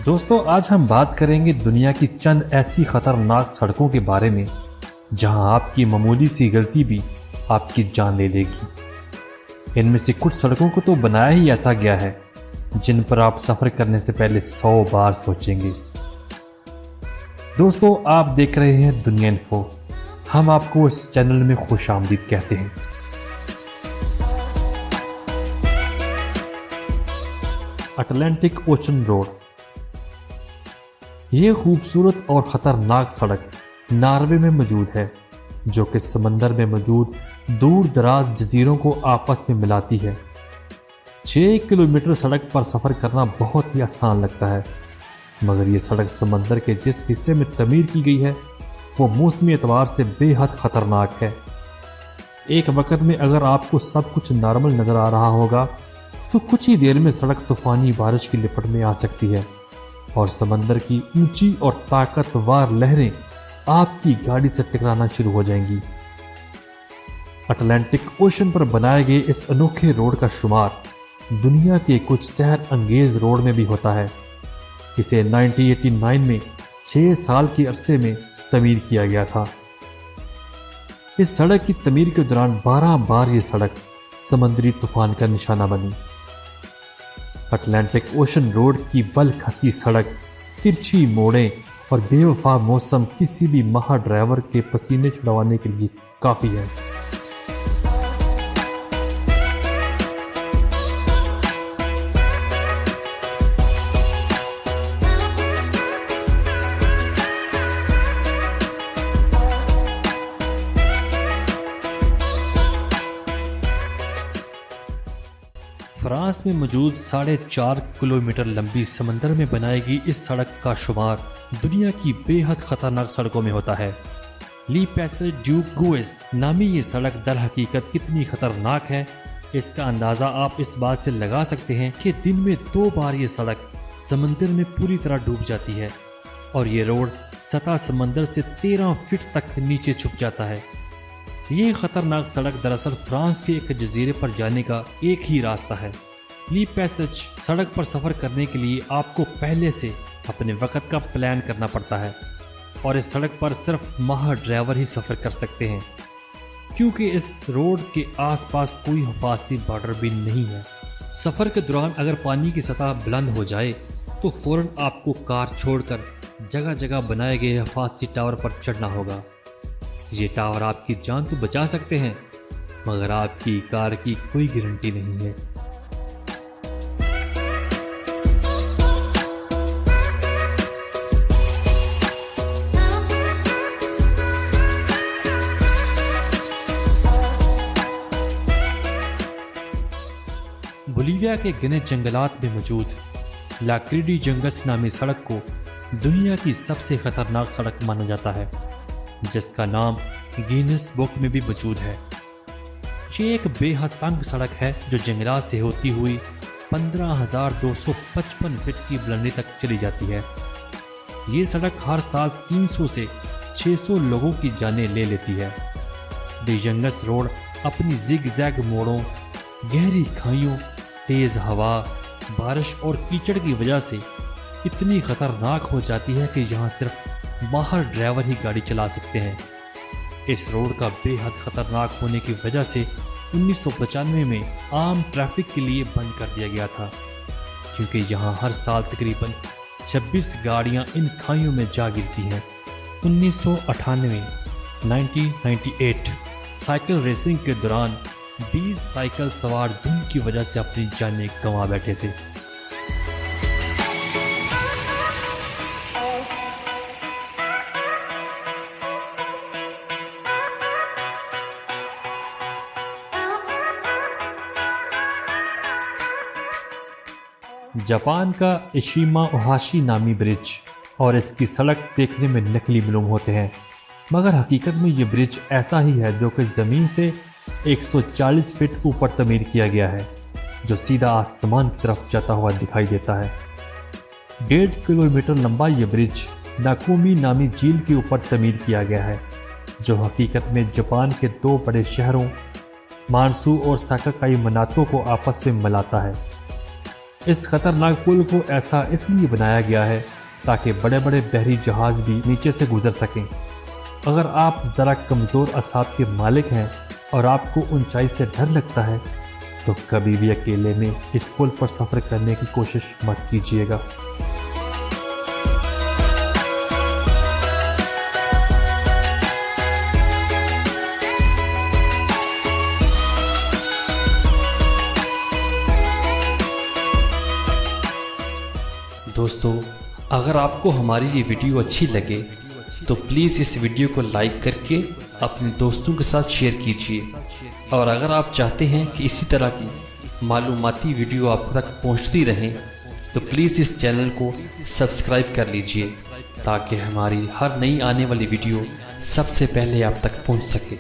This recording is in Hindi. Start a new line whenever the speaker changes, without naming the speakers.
दोस्तों, आज हम बात करेंगे दुनिया की चंद ऐसी खतरनाक सड़कों के बारे में जहां आपकी मामूली सी गलती भी आपकी जान ले लेगी। इनमें से कुछ सड़कों को तो बनाया ही ऐसा गया है जिन पर आप सफर करने से पहले 100 बार सोचेंगे। दोस्तों, आप देख रहे हैं दुनिया इन्फो। हम आपको इस चैनल में खुशामदीद कहते हैं। Atlantic ocean road. यह खूबसूरत और ख़तरनाक सड़क नॉर्वे में मौजूद है, जो कि समंदर में मौजूद दूर दराज जजीरों को आपस में मिलाती है। 6 किलोमीटर सड़क पर सफ़र करना बहुत ही आसान लगता है, मगर यह सड़क समंदर के जिस हिस्से में तमीर की गई है वो मौसमी एतबार से बेहद ख़तरनाक है। एक वक्त में अगर आपको सब कुछ नॉर्मल नज़र आ रहा होगा तो कुछ ही देर में सड़क तूफानी बारिश की लिपट में आ सकती है और समंदर की ऊंची और ताकतवर लहरें आपकी गाड़ी से टकराना शुरू हो जाएंगी। अटलांटिक ओशन पर बनाए गए इस अनोखे रोड का शुमार दुनिया के कुछ शहर अंगेज रोड में भी होता है। इसे 1989 में 6 साल के अरसे में तमीर किया गया था। इस सड़क की तमीर के दौरान 12 बार ये सड़क समुद्री तूफान का निशाना बनी। अटलांटिक ओशन रोड की बल खाती सड़क, तिरछी मोड़ें और बेवफा मौसम किसी भी माहिर ड्राइवर के पसीने छुड़वाने के लिए काफ़ी है। फ्रांस में मौजूद 4.5 किलोमीटर लंबी समंदर में बनाई गई इस सड़क का शुमार दुनिया की बेहद खतरनाक सड़कों में होता है। ली पैसेज ड्यू गुएस नामी ये सड़क दर हकीकत कितनी खतरनाक है, इसका अंदाज़ा आप इस बात से लगा सकते हैं कि दिन में 2 बार ये सड़क समंदर में पूरी तरह डूब जाती है और ये रोड सतह समंदर से 13 फीट तक नीचे छुप जाता है। ये खतरनाक सड़क दरअसल फ्रांस के एक जजीरे पर जाने का एक ही रास्ता है। ली पैसेज सड़क पर सफ़र करने के लिए आपको पहले से अपने वक्त का प्लान करना पड़ता है और इस सड़क पर सिर्फ माहिर ड्राइवर ही सफ़र कर सकते हैं, क्योंकि इस रोड के आसपास कोई हिफाजती बॉर्डर भी नहीं है। सफ़र के दौरान अगर पानी की सतह बुलंद हो जाए तो फ़ौरन आपको कार छोड़कर जगह जगह बनाए गए हिफाजती टावर पर चढ़ना होगा। ये टावर आपकी जान तो बचा सकते हैं, मगर आपकी कार की कोई गारंटी नहीं है। बोलीविया के घने जंगलात में मौजूद लाक्रिडी जंगस नामी सड़क को दुनिया की सबसे खतरनाक सड़क माना जाता है, जिसका नाम गिनीज बुक में भी मौजूद है। ये एक बेहद तंग सड़क है जो जंगलात से होती हुई 15,255 फीट की बुलंदी तक चली जाती है। ये सड़क हर साल 300 से 600 लोगों की जानें ले लेती है। दी जंगस रोड अपनी जिग-जैग मोड़ों, गहरी खाइयों, तेज हवा, बारिश और कीचड़ की वजह से इतनी खतरनाक हो जाती है कि यहाँ सिर्फ माहिर ड्राइवर ही गाड़ी चला सकते हैं। इस रोड का बेहद खतरनाक होने की वजह से 1995 में आम ट्रैफिक के लिए बंद कर दिया गया था, क्योंकि यहाँ हर साल तकरीबन 26 गाड़ियाँ इन खाइयों में जा गिरती हैं। 1998 साइकिल रेसिंग के दौरान 20 साइकिल सवार धुंध की वजह से अपनी जानें गंवा बैठे थे। जापान का इशिमा ओहाशी नामी ब्रिज और इसकी सड़क देखने में नकली मालूम होते हैं, मगर हकीकत में ये ब्रिज ऐसा ही है जो कि ज़मीन से 140 फीट ऊपर तमीर किया गया है, जो सीधा आसमान की तरफ जाता हुआ दिखाई देता है। 1.5 किलोमीटर लंबा ये ब्रिज नाकुमी नामी झील के ऊपर तमीर किया गया है, जो हकीकत में जापान के 2 बड़े शहरों मानसू और साकाकाई मनातो को आपस में मिलाता है। इस खतरनाक पुल को ऐसा इसलिए बनाया गया है ताकि बड़े बड़े बहरी जहाज भी नीचे से गुजर सकें। अगर आप ज़रा कमज़ोर असाब के मालिक हैं और आपको ऊंचाई से डर लगता है तो कभी भी अकेले में इस पुल पर सफ़र करने की कोशिश मत कीजिएगा। दोस्तों, अगर आपको हमारी ये वीडियो अच्छी लगे तो प्लीज़ इस वीडियो को लाइक करके अपने दोस्तों के साथ शेयर कीजिए। और अगर आप चाहते हैं कि इसी तरह की मालूमाती वीडियो आप तक पहुंचती रहें तो प्लीज़ इस चैनल को सब्सक्राइब कर लीजिए ताकि हमारी हर नई आने वाली वीडियो सबसे पहले आप तक पहुंच सके।